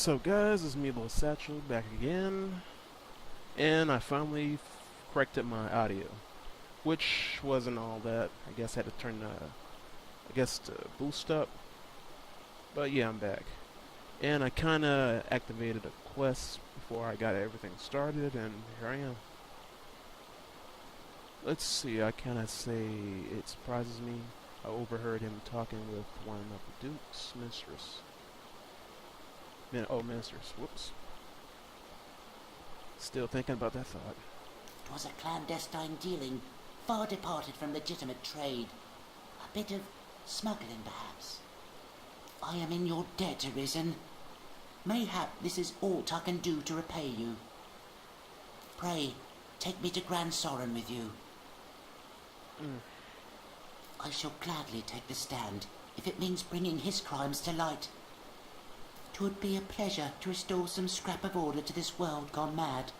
What's up, guys? It's me, Little Satchel, back again, and I finally corrected my audio, which wasn't all that. I guess I had to turn the boost up, but yeah, I'm back. And I kinda activated a quest before I got everything started, and here I am. Let's see, I kinda say it surprises me. I overheard him talking with one of the Duke's mistress. Ministers. Whoops. Still thinking about that thought. 'Twas a clandestine dealing, far departed from legitimate trade. A bit of smuggling, perhaps. I am in your debt, Arisen. Mayhap this is aught I can do to repay you. Pray, take me to Grand Soren with you. I shall gladly take the stand, if it means bringing his crimes to light. 'Twould be a pleasure to restore some scrap of order to this world gone mad.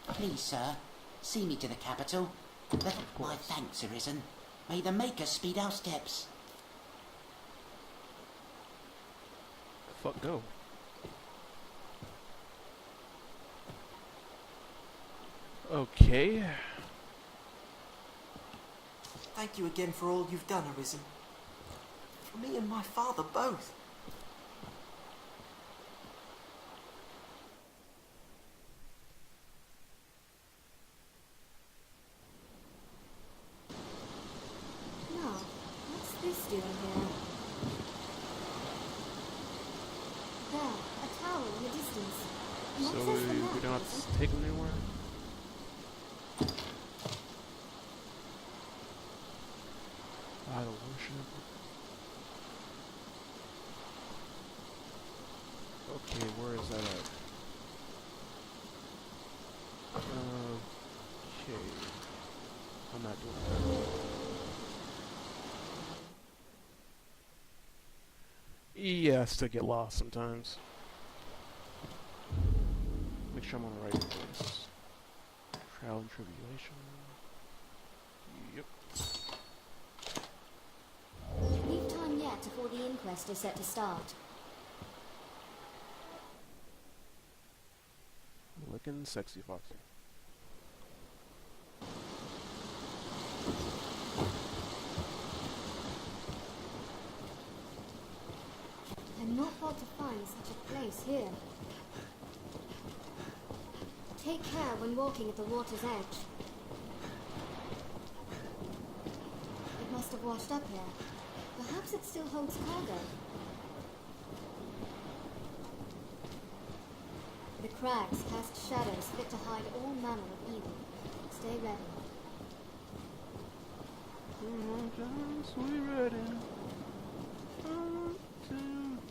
Please, sir, see me to the capital. But my thanks, Arisen. May the Maker speed our steps. Fuck go. Okay. Thank you again for all you've done, Arisen. For me and my father both. What's this doing here? There, a tower in the distance. What So says the we map, don't have Arisen? to take them anywhere? Idol worship. Okay, where is that at? Okay. I'm not doing that. Yeah, I still get lost sometimes. Make sure I'm on the right place. Trial and tribulation. Yep. We've time yet before the inquest is set to start. Looking sexy foxy. I'm not thought to find such a place here. Take care when walking at the water's edge. It must have washed up here. Perhaps it still holds cargo. The crags cast shadows fit to hide all manner of evil. Stay ready.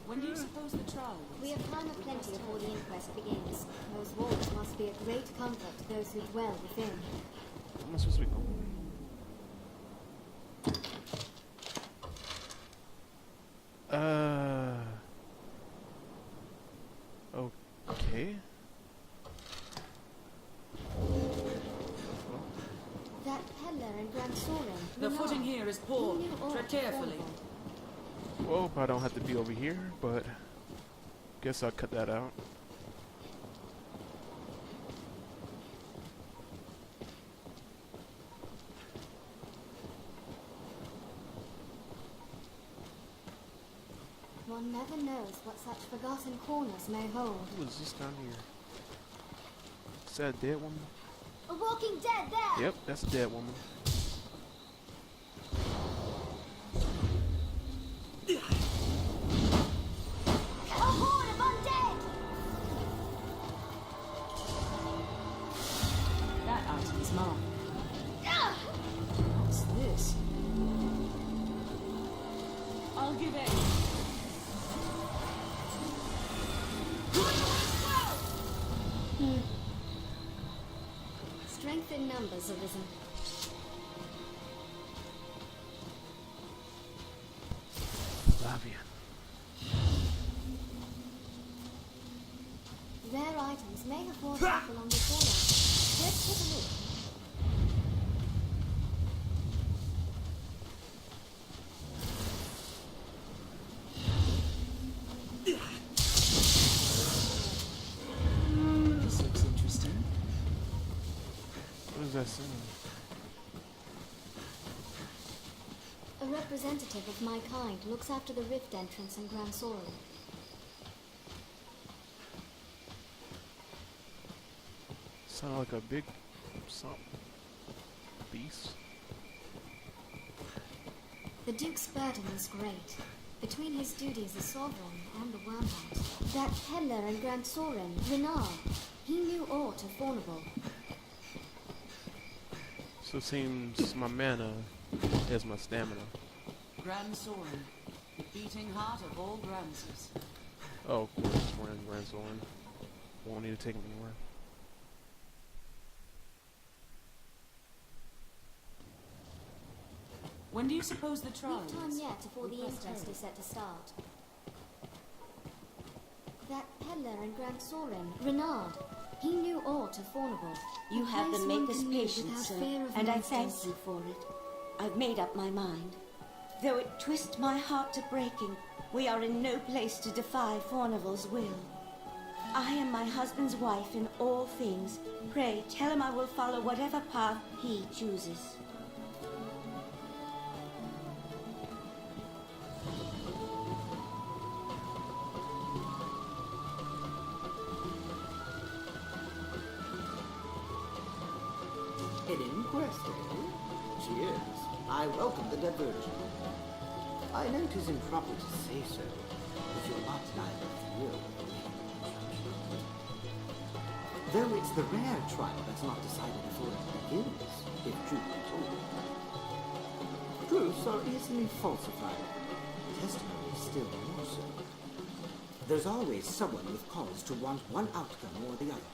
When do you suppose the trial will We have time aplenty before the inquest begins. Those walls must be a great comfort to those who dwell within. Where am I supposed to be going? Okay. That peddler in Grand Soren. The footing here is poor. Tread carefully. Well, I don't have to be over here, but guess I'll cut that out. One never knows what such forgotten corners may hold. Who is this down here? Is that a dead woman? A walking dead there! Yep, that's a dead woman. A horde of undead! That item is mine. Ah! What's this? I'll give in. Strength in numbers, Arisen. Lavian. Rare items may have washed up along the corner. Let's take a look. does that sound? A representative of my kind looks after the rift entrance in Grand Soren. Sound like a big something. Beast. The Duke's burden is great. Between his duties as sovereign and the Wormhound, that peddler in Grand Soren, Renard, he knew aught of Fornable. So it seems my mana is my stamina. Grand Soren, the beating heart of all Grances. Oh, of course, we're in Grand Soren. Won't need to take me anywhere. When do you suppose the trial We've time is? yet before the inquest is set to start. That peddler in Grand Soren, Renard, he knew aught of Fornable. You have the maker's patience, without sir, fear of and I monsters. thank you for it. I've made up my mind. Though it twist my heart to breaking, we are in no place to defy Fornival's will. I am my husband's wife in all things. Pray, tell him I will follow whatever path he chooses. An inquest, eh? Cheers. I welcome the diversion. I know 'tis improper to say so, but you're not neither thrilled nor instruction. Though it's the rare trial that's not decided before it begins, if truth be told. Proofs are easily falsified. Testimony still more so. There's always someone with cause to want one outcome or the other.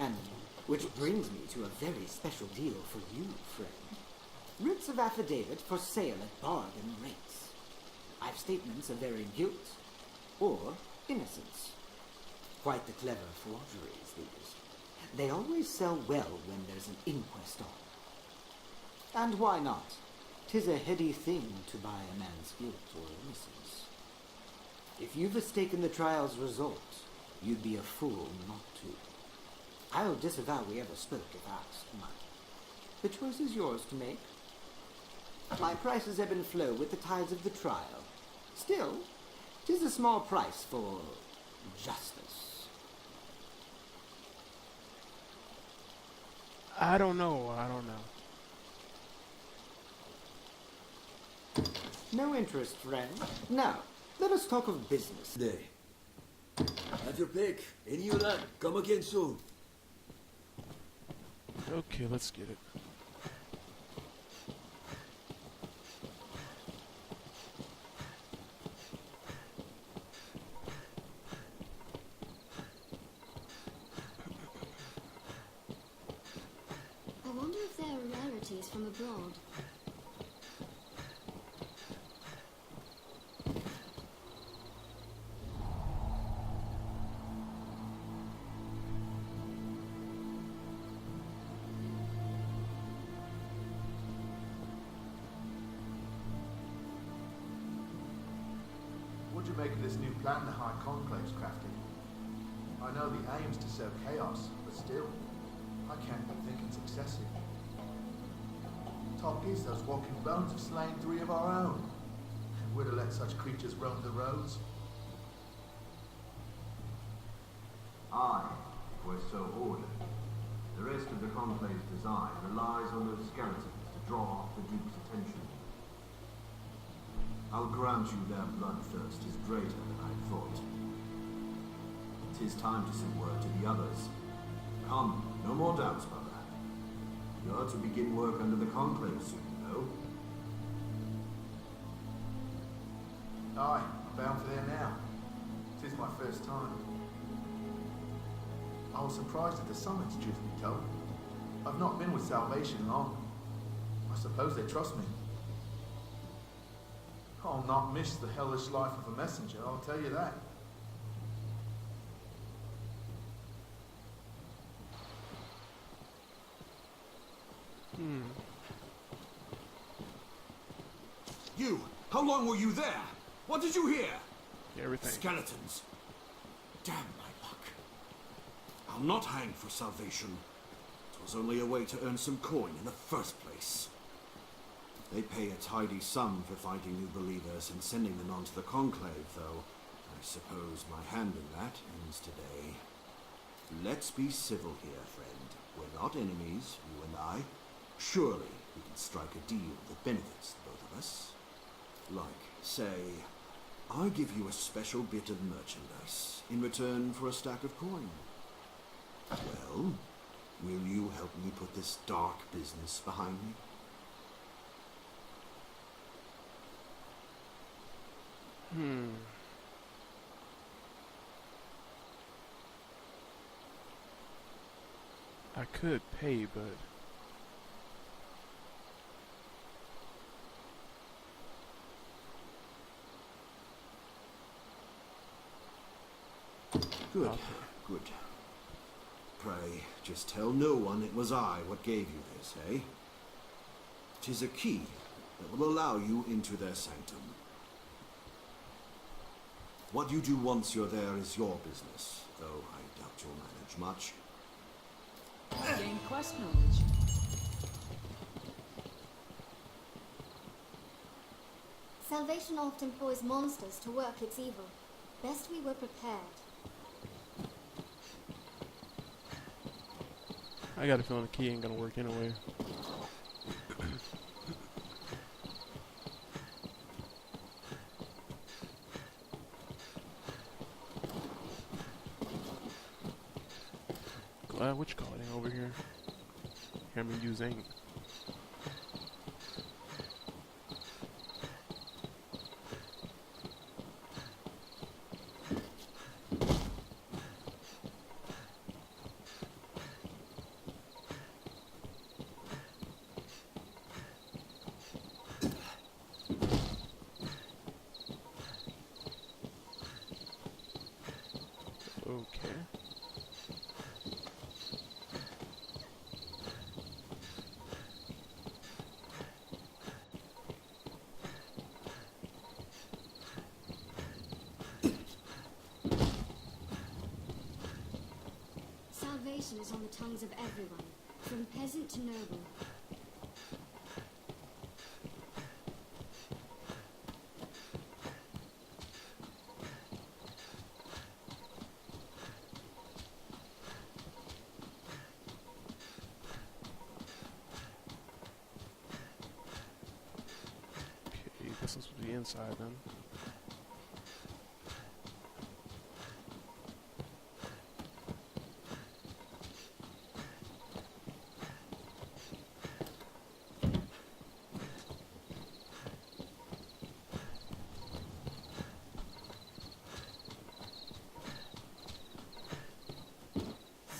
And which brings me to a very special deal for you, friend. Writs of affidavit for sale at bargain rates. I've statements of their guilt or innocence. Quite the clever forgeries, these. They always sell well when there's an inquest on. And why not? 'Tis a heady thing to buy a man's guilt or innocence. If you've mistaken the trial's result, you'd be a fool not to. I'll disavow we ever spoke if asked, mind. The choice is yours to make. My prices ebb and flow with the tides of the trial. Still, 'tis a small price for justice. I don't know. I don't know. No interest, friend. Now, let us talk of business. Day. Have your pick. Any you like. Come again soon. Okay, let's get it. I wonder if there are rarities from abroad. What do you make of this new plan the High Conclave's crafted? I know the aim's to sow chaos, but still, I can't but think it's excessive. Talk is those walking bones have slain 3 of our own. And we're to let such creatures roam the roads? Aye, if we're so ordered. The rest of the Conclave's design relies on those skeletons to draw off the Duke's attention. I'll grant you their bloodthirst is greater than I thought. 'Tis time to send word to the others. Come, no more doubts, brother. You're to begin work under the Conclave soon, no? Aye, I'm bound for there now. 'Tis my first time. I was surprised at the summons, truth be told. I've not been with Salvation long. I suppose they trust me. I'll not miss the hellish life of a messenger, I'll tell you that. You! How long were you there? What did you hear? Everything. Skeletons. Damn my luck. I'll not hang for salvation. was only a way to earn some coin in the first place. They pay a tidy sum for finding new believers and sending them on to the Conclave, though I suppose my hand in that ends today. Let's be civil here, friend. We're not enemies, you and I. Surely we can strike a deal that benefits both of us. Like, say, I give you a special bit of merchandise in return for a stack of coin. Well, will you help me put this dark business behind me? I could pay, but Good, good. Pray, just tell no one it was I what gave you this, eh? 'Tis a key that will allow you into their sanctum. What you do once you're there is your business, though I doubt you'll manage much. Gain quest knowledge. Salvation oft employs monsters to work its evil. Best we were prepared. I got a feeling the key ain't gonna work anyway. Glad which call ain't over here. Hear me using. Okay. Salvation is on the tongues of everyone, from peasant to noble. Okay, this is the inside then.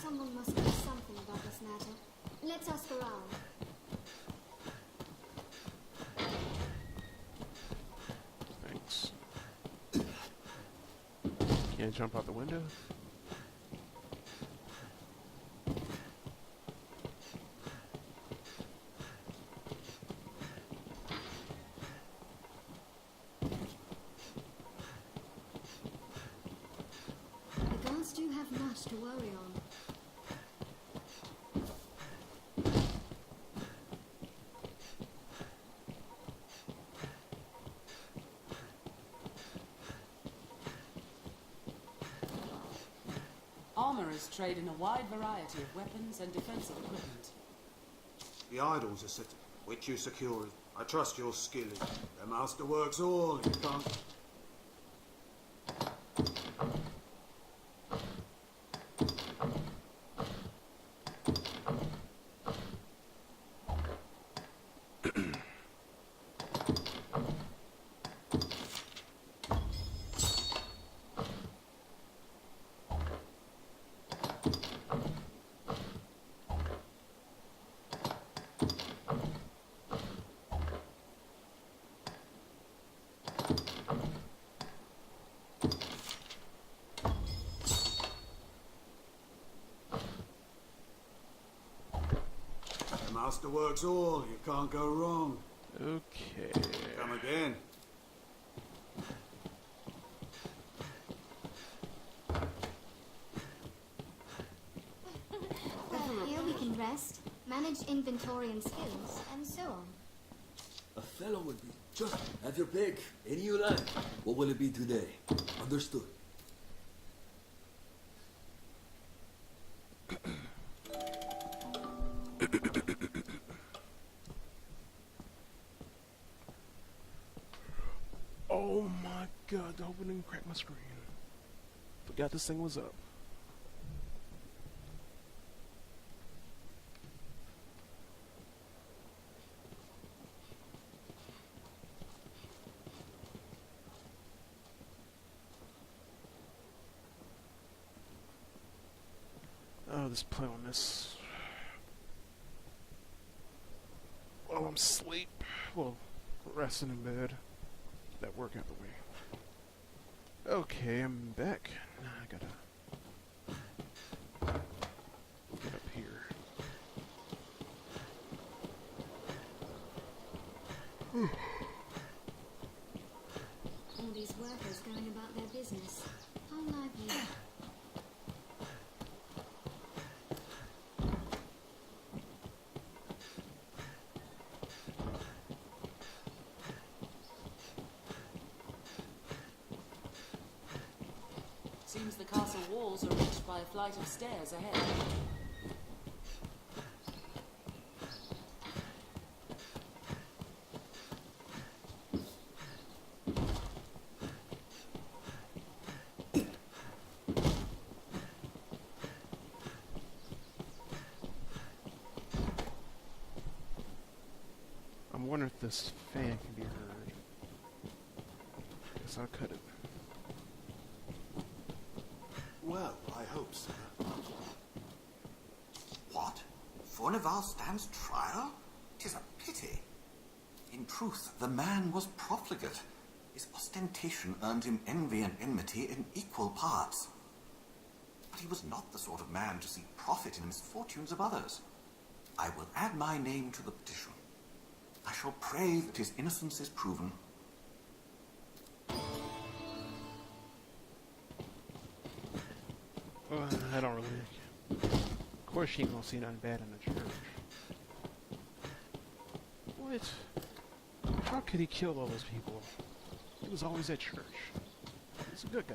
Someone must do something about this matter. Let's ask around. Thanks. Can't jump out the window? The guards do have much to worry on. Armorers trade in a wide variety of weapons and defensive equipment. The idols are set, which you secure. I trust your skill. The master works all. You can't. The master works all. You can't go wrong. Okay. Come again. Here we can rest, manage inventory and skills, and so on. A fellow will be. Just have your pick. Any you like. What will it be today? Understood. Oh my god, I hope it didn't crack my screen. Forgot this thing was up. Oh, just play on this while I'm asleep. Well, resting in bed. That work out the way. Okay, I'm back. Now I gotta get up here. All these workers going about their business. How lively. Seems the castle walls are reached by a flight of stairs ahead. I'm wondering if this fan can be heard. Guess I'll cut it. Well, I hope so. What? Fornival stands trial? 'Tis a pity. In truth, the man was profligate. His ostentation earned him envy and enmity in equal parts. But he was not the sort of man to seek profit in the misfortunes of others. I will add my name to the petition. I shall pray that his innocence is proven. Well, I don't really. Of course, she ain't gonna see nothing bad in the church. What? How could he kill all those people? He was always at church. He's a good guy.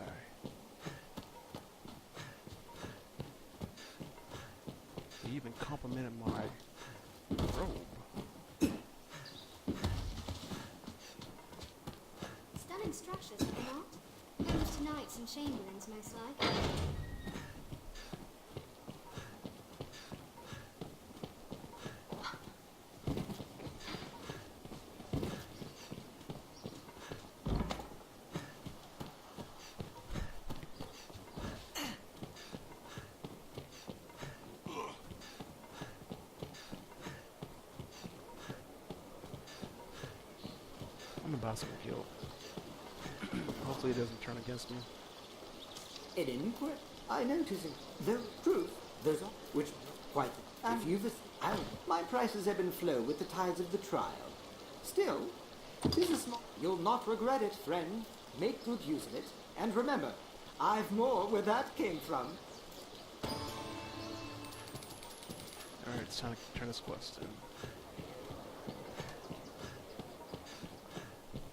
He even complimented my robe. Stunning structures, are they not? Homes to knights and chamberlains, most like. I'm about to get killed. Hopefully it doesn't turn against me. An inquiry? I notice it. Though, truth, there's a... Which, quite... If you've... my prices ebb and flow with the tides of the trial. Still, 'tis a small... You'll not regret it, friend. Make good use of it. And remember, I've more where that came from. Alright, it's time to turn this quest in.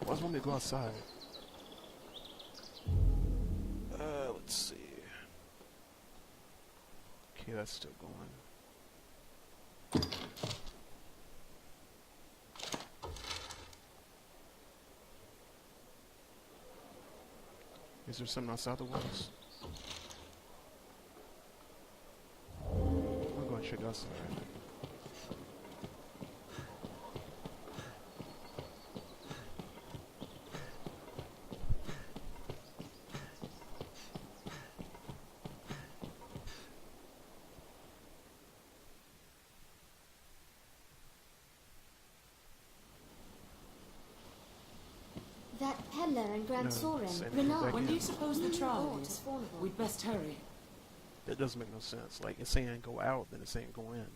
Why does it want me to go outside? Let's see. Okay, that's still going. Is there something outside the walls? I'm going to check outside. That Peddler and Grand No, Soren, send it Renard. back When do in. you suppose the trial Ought is? to Fornival. We'd best hurry. That doesn't make no sense. Like, it's saying go out, then it's saying go in.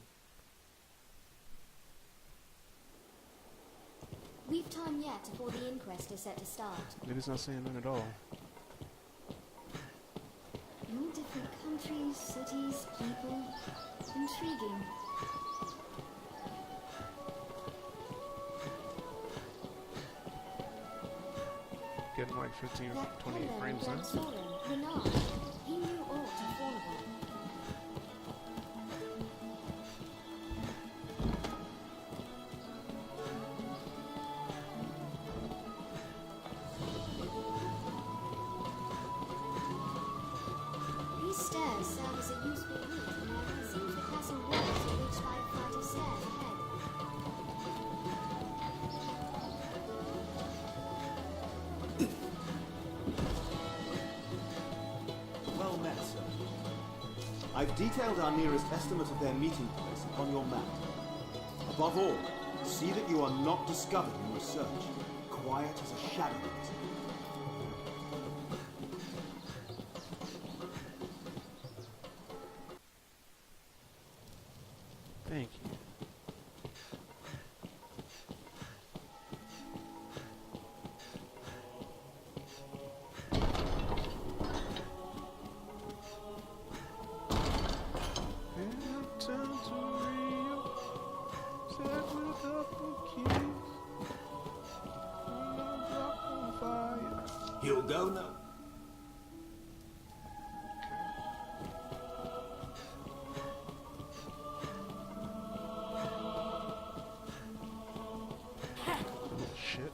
We've time yet before the inquest is set to start. Maybe it's not saying none at all. All different countries, cities, people. Intriguing. getting like 15, That 28 Keller and frames Grand now. Soren, Renard, he knew aught of Fornival. These stairs serve as a useful route when I can seem for castle walls are reached by a flight of stairs ahead. Well met, sir. I've detailed our nearest estimate of their meeting place upon your map. Above all, see that you are not discovered in research. Quiet as a shadow. Thank you. Downtown to Rio, set with a couple keys, no drop on fire. You'll go now. Shit.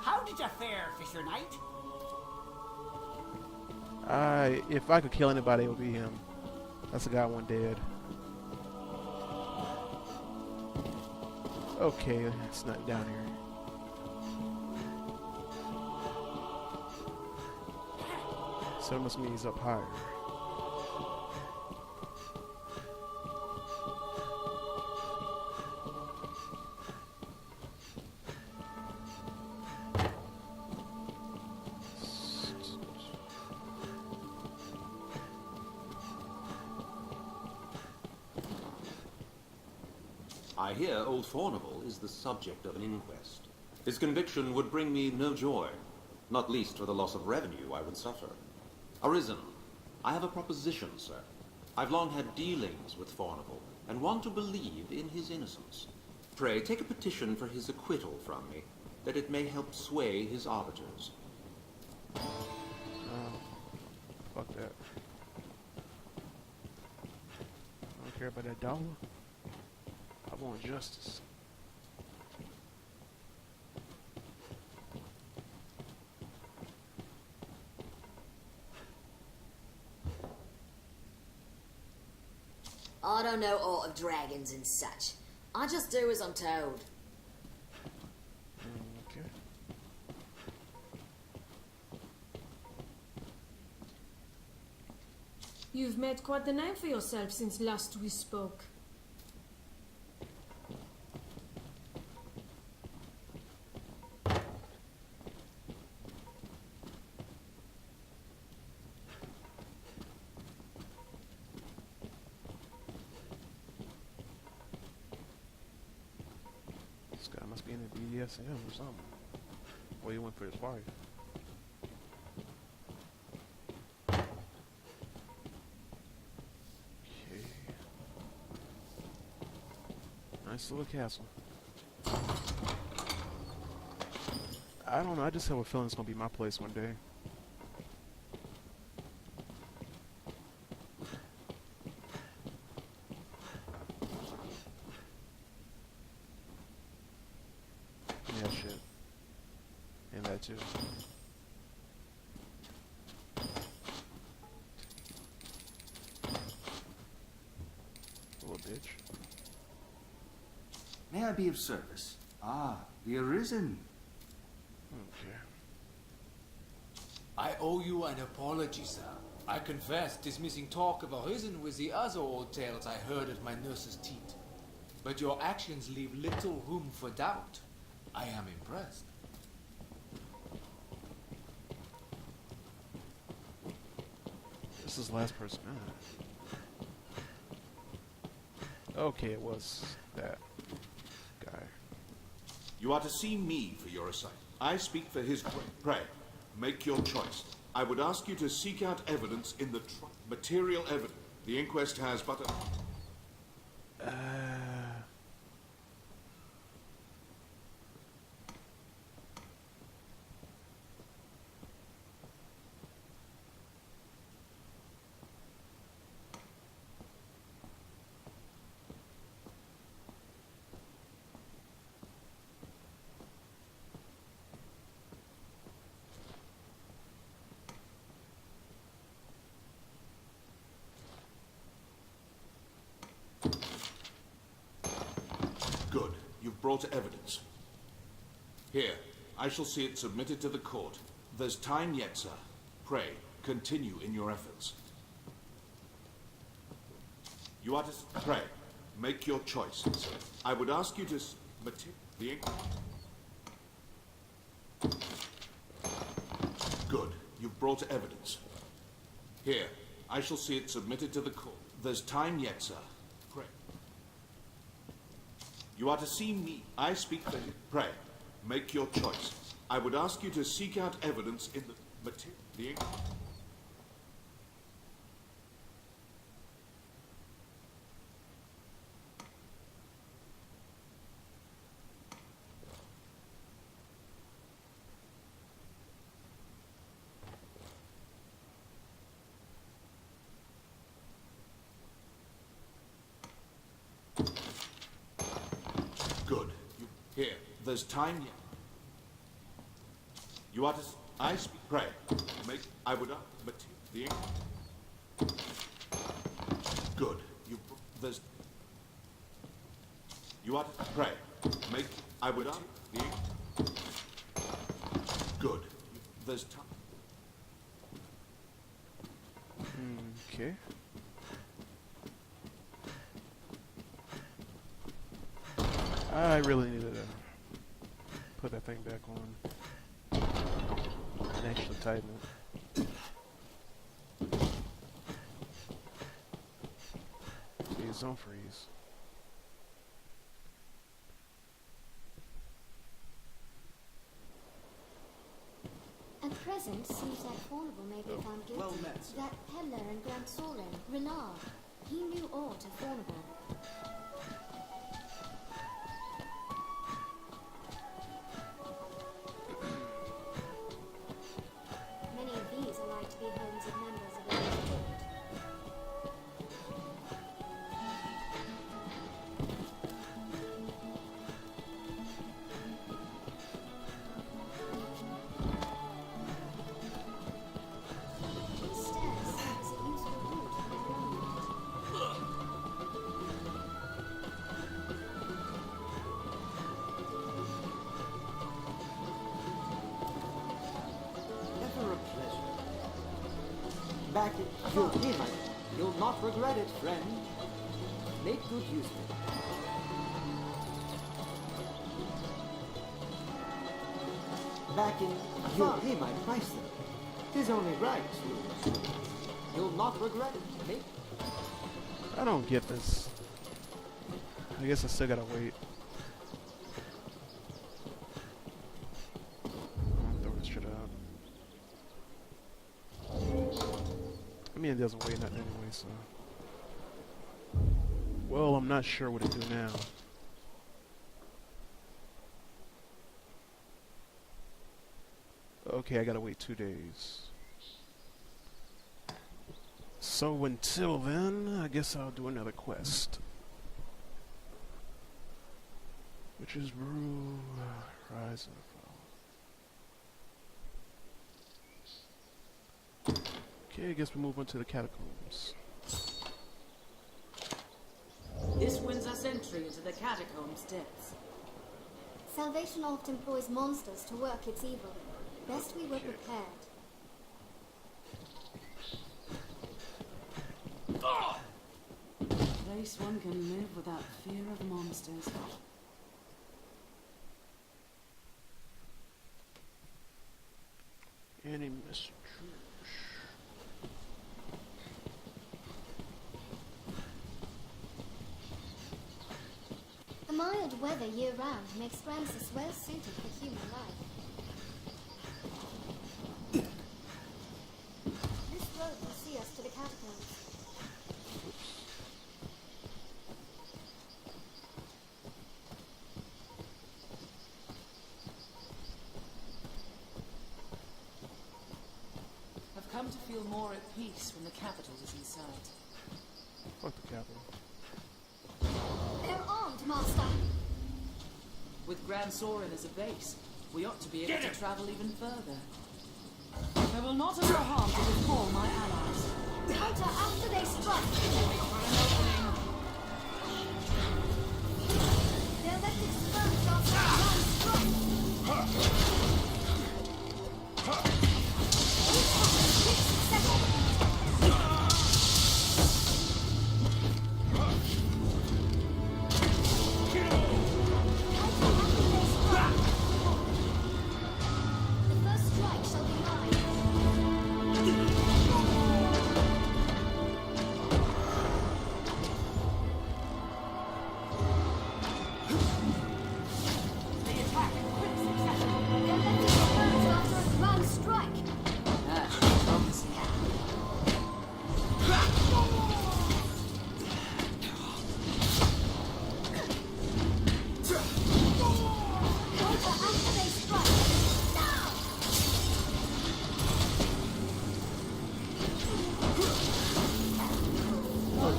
How did you fare, Fisher Knight? If I could kill anybody, it would be him. That's the guy I want dead. Okay, it's not down here. So it must mean he's up higher. I hear old Fornival is the subject of an inquest. His conviction would bring me no joy, not least for the loss of revenue I would suffer. Arisen, I have a proposition, sir. I've long had dealings with Fornival, and want to believe in his innocence. Pray, take a petition for his acquittal from me, that it may help sway his arbiters. Fuck that. I don't care about that dollar. I want justice. I don't know aught of dragons and such. I just do as I'm told. Okay. You've made quite the name for yourself since last we spoke. This guy must be in the BDSM or something. Well, he went for his wife. Okay. Nice little castle. I don't know, I just have a feeling it's gonna be my place one day. Yeah, shit. And that too. Little bitch. May I be of service? Ah, the Arisen. Okay. I owe you an apology, sir. I confess dismissing talk of Arisen with the other old tales I heard at my nurse's teat. But your actions leave little room for doubt. I am impressed. This is the last person. Okay, it was that guy. You are to see me for your assignment. I speak for his pray. Make your choice. I would ask you to seek out evidence in the material evidence. The inquest has but a... brought evidence. Here, I shall see it submitted to the court. There's time yet, sir. Pray, continue in your efforts. You are to pray. Make your choice, sir. I would ask you to the Good. You've brought evidence. Here, I shall see it submitted to the court. There's time yet, sir. Pray. You are to see me. I speak for you. Pray. Make your choice. I would ask you to seek out evidence in the material. Good. Here. There's time yet. You are to... I speak... Pray. Make... I would... the... Good. There's... You are to... Pray. Make... I would... the... Good. There's time... Okay. I really needed to put that thing back on and actually tighten it. Please don't freeze. At present, seems like Fornival may be found guilty. Well met, sir. That peddler and Grand Soren, Renard, he knew aught of Fornival. Many of these are like to be homes of members of the court. These stairs serve as a useful route for their own. Never a pleasure. Back in... You'll hear my... You'll not regret it, friend. Make good use of it. Back in... You'll hear my price, though. 'Tis only right. You'll not regret it. Make... I don't get this. I guess I still gotta wait. I'll throw this shit out. I mean, it doesn't weigh nothing anyway, so. Well, I'm not sure what to do now. Okay, I gotta wait 2 days. So until then, I guess I'll do another quest. Which is Brew, Rise and Fall. Okay, I guess we move on to the catacombs. This wins us entry into the catacombs' depths. Salvation oft employs monsters to work its evil. Best we were prepared. A place one can live without fear of monsters. Any message? The mild weather year-round makes Francis well suited for human life. This road will see us to the catacombs. I've come to feel more at peace when the capital is in sight. Fuck the capital. They're armed, Master! With Grand Soren as a base, we ought to be able to travel even further. I will not allow harm to befall my allies. Counter after they strike! They're left exposed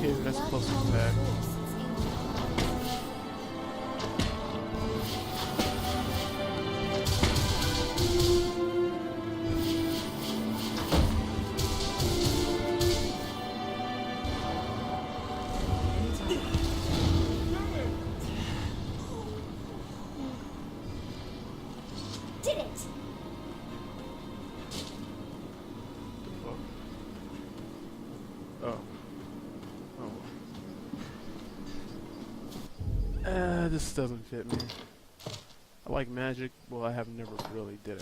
Okay, that's close to back. Did it! Oh. This doesn't fit me. I like magic. Well, I have never really did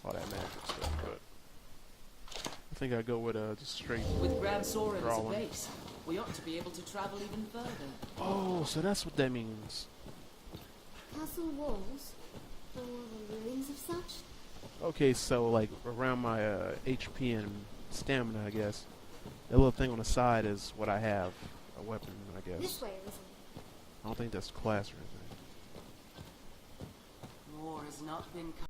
all that magic stuff, but I think I go with just straight. With Grand Soren as a drawing. base, we ought to be able to travel even further. Oh, so that's what that means. Castle walls? Or the ruins of such? Okay, so like around my HP and stamina, I guess. That little thing on the side is what I have. A weapon, I guess. This way, Risen. I don't think that's class or anything. War has not been